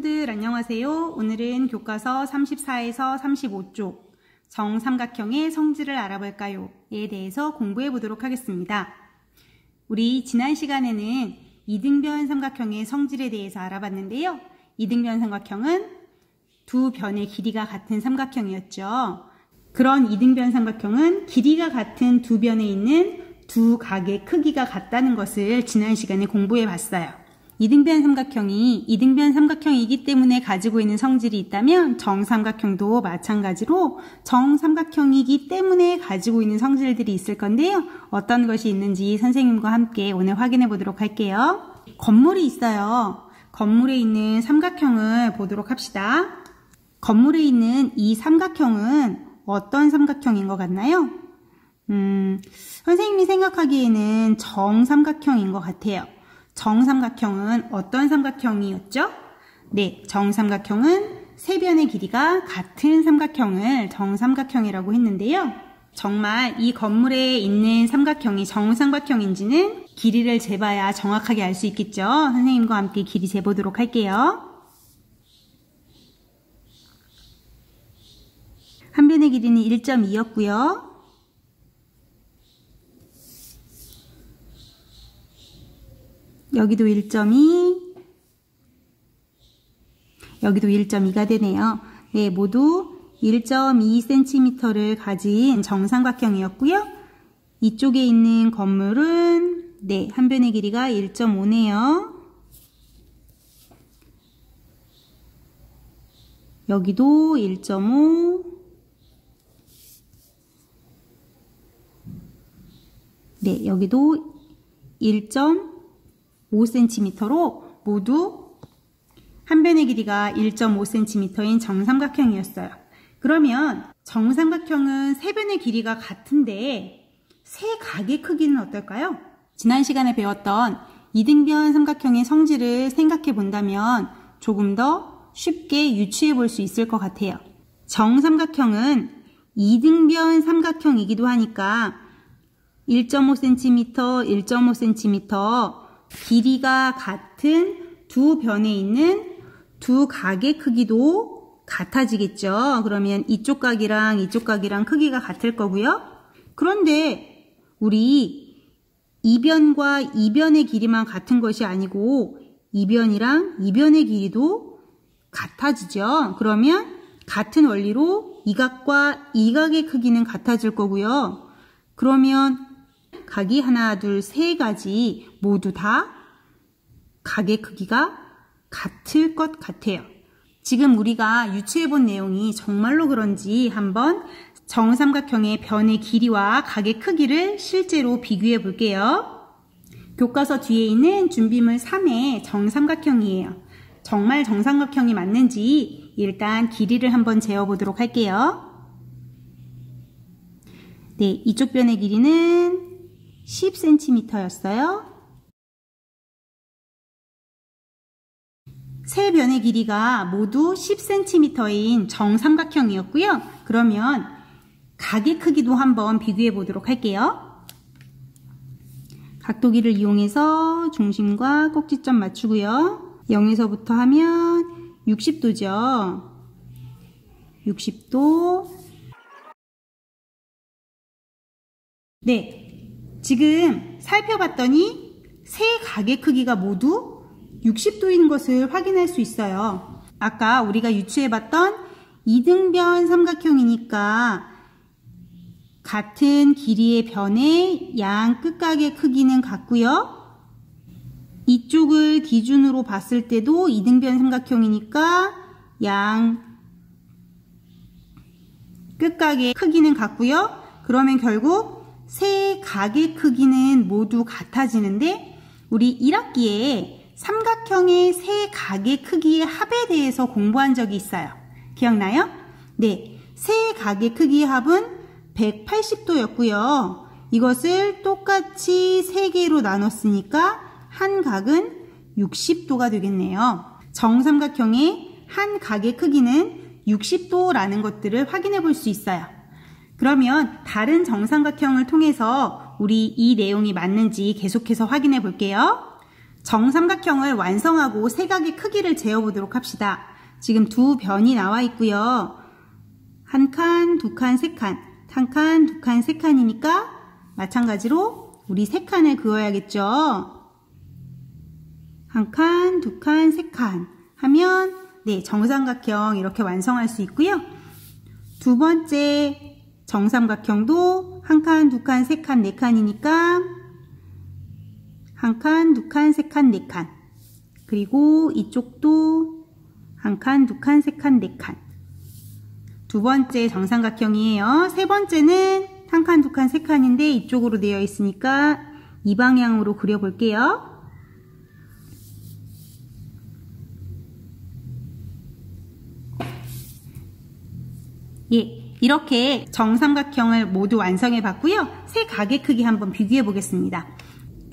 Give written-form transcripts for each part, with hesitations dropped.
친구들 안녕하세요. 오늘은 교과서 34에서 35쪽 정삼각형의 성질을 알아볼까요? 에 대해서 공부해 보도록 하겠습니다. 우리 지난 시간에는 이등변 삼각형의 성질에 대해서 알아봤는데요. 이등변 삼각형은 두 변의 길이가 같은 삼각형이었죠. 그런 이등변 삼각형은 길이가 같은 두 변에 있는 두 각의 크기가 같다는 것을 지난 시간에 공부해 봤어요. 이등변 삼각형이기 때문에 가지고 있는 성질이 있다면 정삼각형도 마찬가지로 정삼각형이기 때문에 가지고 있는 성질들이 있을 건데요. 어떤 것이 있는지 선생님과 함께 오늘 확인해 보도록 할게요. 건물이 있어요. 건물에 있는 삼각형을 보도록 합시다. 건물에 있는 이 삼각형은 어떤 삼각형인 것 같나요? 선생님이 생각하기에는 정삼각형인 것 같아요. 정삼각형은 어떤 삼각형이었죠? 네, 정삼각형은 세 변의 길이가 같은 삼각형을 정삼각형이라고 했는데요. 정말 이 건물에 있는 삼각형이 정삼각형인지는 길이를 재봐야 정확하게 알 수 있겠죠? 선생님과 함께 길이 재보도록 할게요. 한 변의 길이는 1.2였고요. 여기도 1.2, 여기도 1.2가 되네요. 네, 모두 1.2cm를 가진 정삼각형이었고요. 이쪽에 있는 건물은 네, 한 변의 길이가 1.5네요. 여기도 1.5, 네, 여기도 1.5cm로 모두 한 변의 길이가 1.5cm인 정삼각형이었어요. 그러면 정삼각형은 세 변의 길이가 같은데 세 각의 크기는 어떨까요? 지난 시간에 배웠던 이등변 삼각형의 성질을 생각해 본다면 조금 더 쉽게 유추해 볼 수 있을 것 같아요. 정삼각형은 이등변 삼각형이기도 하니까 1.5cm, 1.5cm 길이가 같은 두 변에 있는 두 각의 크기도 같아지겠죠. 그러면 이쪽 각이랑 이쪽 각이랑 크기가 같을 거고요. 그런데 우리 이 변과 이 변의 길이만 같은 것이 아니고 이 변이랑 이 변의 길이도 같아지죠. 그러면 같은 원리로 이 각과 이 각의 크기는 같아질 거고요. 그러면 각이 하나, 둘, 세 가지 모두 다 각의 크기가 같을 것 같아요. 지금 우리가 유추해본 내용이 정말로 그런지 한번 정삼각형의 변의 길이와 각의 크기를 실제로 비교해 볼게요. 교과서 뒤에 있는 준비물 3의 정삼각형이에요. 정말 정삼각형이 맞는지 일단 길이를 한번 재어보도록 할게요. 네, 이쪽 변의 길이는 10cm였어요. 세 변의 길이가 모두 10cm인 정삼각형이었고요. 그러면 각의 크기도 한번 비교해 보도록 할게요. 각도기를 이용해서 중심과 꼭지점 맞추고요. 0에서부터 하면 60도죠. 60도. 네. 지금 살펴봤더니 세 각의 크기가 모두 60도인 것을 확인할 수 있어요. 아까 우리가 유추해봤던 이등변 삼각형이니까 같은 길이의 변의 양 끝각의 크기는 같고요. 이쪽을 기준으로 봤을 때도 이등변 삼각형이니까 양 끝각의 크기는 같고요. 그러면 결국 세 각의 크기는 모두 같아지는데 우리 1학기에 삼각형의 세 각의 크기의 합에 대해서 공부한 적이 있어요. 기억나요? 네, 세 각의 크기의 합은 180도였고요. 이것을 똑같이 3개로 나눴으니까 한 각은 60도가 되겠네요. 정삼각형의 한 각의 크기는 60도라는 것들을 확인해 볼 수 있어요. 그러면 다른 정삼각형을 통해서 우리 이 내용이 맞는지 계속해서 확인해 볼게요. 정삼각형을 완성하고 세 각의 크기를 재어보도록 합시다. 지금 두 변이 나와 있고요. 한 칸, 두 칸, 세 칸, 한 칸, 두 칸, 세 칸이니까 마찬가지로 우리 세 칸을 그어야겠죠. 한 칸, 두 칸, 세 칸 하면 네, 정삼각형 이렇게 완성할 수 있고요. 두 번째 정삼각형도 한 칸, 두 칸, 세 칸, 네 칸이니까 한 칸, 두 칸, 세 칸, 네 칸. 그리고 이쪽도 한 칸, 두 칸, 세 칸, 네 칸. 두 번째 정삼각형이에요. 세 번째는 한 칸, 두 칸, 세 칸인데 이쪽으로 되어 있으니까 이 방향으로 그려볼게요. 예, 이렇게 정삼각형을 모두 완성해 봤고요. 세 각의 크기 한번 비교해 보겠습니다.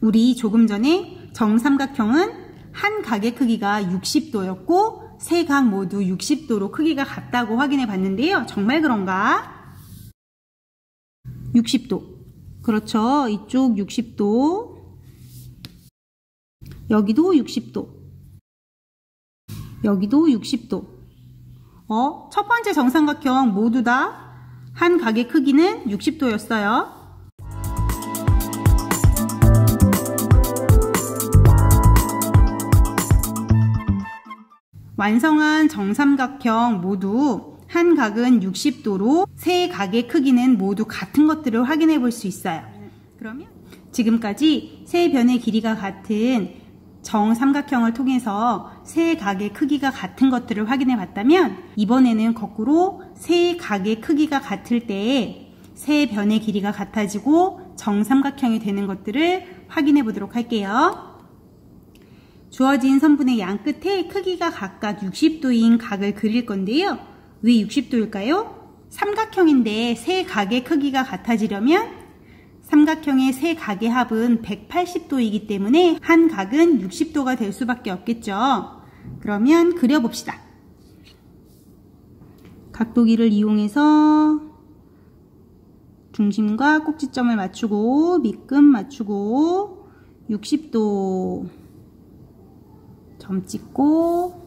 우리 조금 전에 정삼각형은 한 각의 크기가 60도였고 세 각 모두 60도로 크기가 같다고 확인해 봤는데요. 정말 그런가? 60도. 그렇죠. 이쪽 60도. 여기도 60도. 여기도 60도. 첫 번째 정삼각형 모두 다 한 각의 크기는 60도였어요. 완성한 정삼각형 모두 한 각은 60도로 세 각의 크기는 모두 같은 것들을 확인해 볼 수 있어요. 그러면 지금까지 세 변의 길이가 같은 정삼각형을 통해서 세 각의 크기가 같은 것들을 확인해 봤다면 이번에는 거꾸로 세 각의 크기가 같을 때 세 변의 길이가 같아지고 정삼각형이 되는 것들을 확인해 보도록 할게요. 주어진 선분의 양 끝에 크기가 각각 60도인 각을 그릴 건데요. 왜 60도일까요? 삼각형인데 세 각의 크기가 같아지려면 삼각형의 세 각의 합은 180도이기 때문에 한 각은 60도가 될 수밖에 없겠죠. 그러면 그려봅시다. 각도기를 이용해서 중심과 꼭지점을 맞추고 밑금 맞추고 60도 점 찍고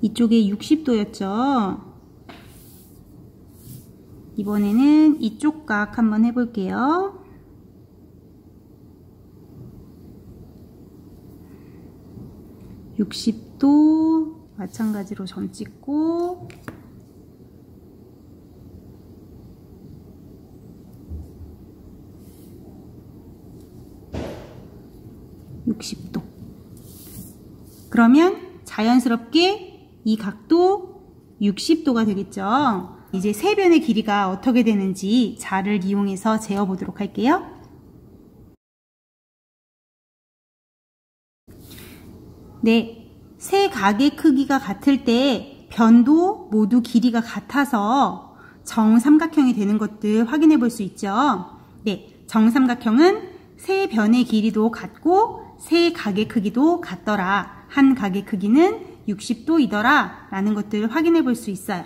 이쪽에 60도였죠. 이번에는 이쪽 각 한번 해볼게요. (60도) 마찬가지로 점 찍고 (60도) 그러면 자연스럽게 이 각도 60도가 되겠죠. 이제 세 변의 길이가 어떻게 되는지 자를 이용해서 재어보도록 할게요. 네, 세 각의 크기가 같을 때 변도 모두 길이가 같아서 정삼각형이 되는 것들 확인해 볼 수 있죠. 네, 정삼각형은 세 변의 길이도 같고 세 각의 크기도 같더라. 한 각의 크기는 60도이더라 라는 것들을 확인해 볼 수 있어요.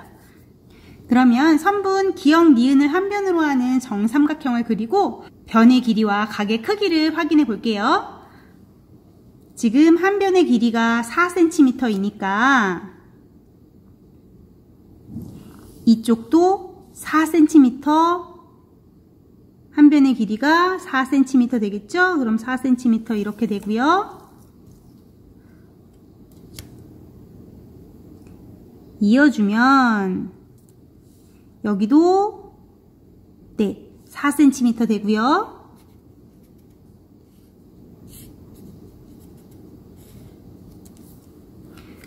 그러면 선분 기역, 니은을 한 변으로 하는 정삼각형을 그리고 변의 길이와 각의 크기를 확인해 볼게요. 지금 한 변의 길이가 4cm이니까 이쪽도 4cm, 한 변의 길이가 4cm 되겠죠? 그럼 4cm 이렇게 되고요. 이어주면 여기도 네 4cm 되고요.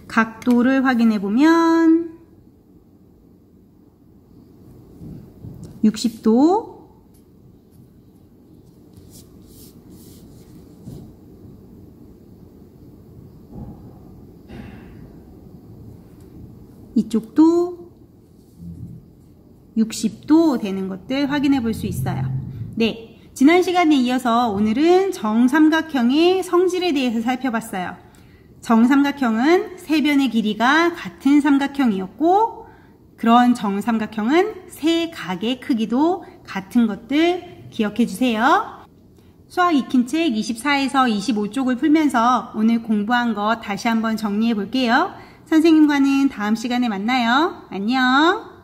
각도를 확인해 보면 60도, 이쪽도 60도 되는 것들 확인해 볼 수 있어요. 네, 지난 시간에 이어서 오늘은 정삼각형의 성질에 대해서 살펴봤어요. 정삼각형은 세 변의 길이가 같은 삼각형이었고 그런 정삼각형은 세 각의 크기도 같은 것들 기억해 주세요. 수학 익힌 책 24에서 25쪽을 풀면서 오늘 공부한 거 다시 한번 정리해 볼게요. 선생님과는 다음 시간에 만나요. 안녕.